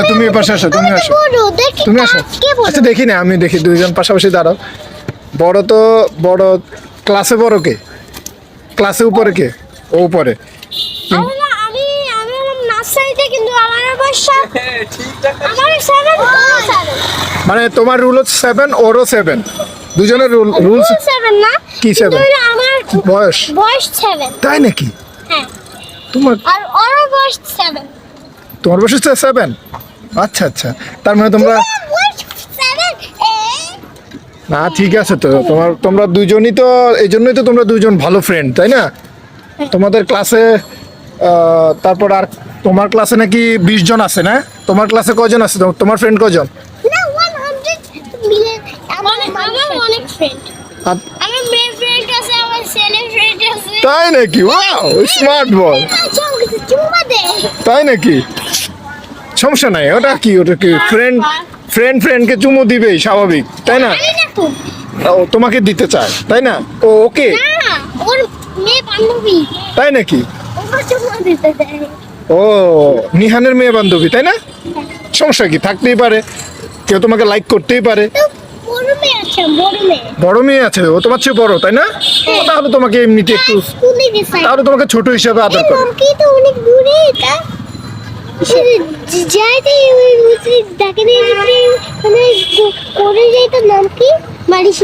আচ্ছা তুমি এই পাশে আসো, তুমি আসো, তুমি আসো। আচ্ছা দেখি না, আমি দেখি দুইজন পাশাপাশি দাঁড়াও। বড় তো বড়, ক্লাসে বড় কে? ক্লাসে উপরে কে? ও উপরে। আমি নার্সারিতে, কিন্তু আমার বয়স আমার 7 মানে তোমার রুল হচ্ছে 7, ওরও 7, দুজনের রুলস 7 না কি 7? আমার বয়স বয়স 7। তাই নাকি? হ্যাঁ, তোমার আর ওর বয়স 7। তোমার বয়স হচ্ছে 7? আচ্ছা আচ্ছা, তার মানে তোমরা বয়স 7 না, ঠিক আছে তো, তোমরা দুইজনই তো, এই জন্যই তো তোমরা দুইজন ভালো ফ্রেন্ড, তাই না? তোমাদের ক্লাসে তারপর আর তোমার ক্লাসে নাকি 20 জন আছে না? তোমার ক্লাসে কয়জন আছে? তোমার ফ্রেন্ড কয়জন? না 100 মিলিয়ন। আমার অনেক ফ্রেন্ড। আমার মেয়ে ফ্রেন্ড আছে, আমার ছেলে ফ্রেন্ড আছে। তাই নাকি? Wow, smart boy. আচ্ছা, ওকে চুম্মা দে। তাই নাকি? সমস্যা নাই, ওটা কি ফ্রেন্ড ফ্রেন্ডকে চুমু দিবেই, স্বাভাবিক, তাই না? আমি না তো। ও তোমাকে দিতে চায়, তাই না? ও ওকে, না, ওর মেয়ে বান্ধবী। তাই নাকি? ওকে চুম্মা দিতে দেয়। ও নিহানের মেয়ে বান্ধবী, তাই না? সমস্যা কি, থাকতেই পারে, কেউ তোমাকে লাইক করতেই পারে। তো বড় মেয়ে আছে, বড় মেয়ে। বড় মেয়ে আছে, ও তোমার চেয়ে বড়, তাই না? ও, তাহলে তোমাকে এমনিতে একটু, স্কুলে গেছে। তাহলে তোমাকে ছোট হিসেবে আদর করে। নামকি তো অনেক দূরে এটা। যাইতে ওই ডাকে নিয়ে মানে করে যাইতো নাম কি? মারিশি।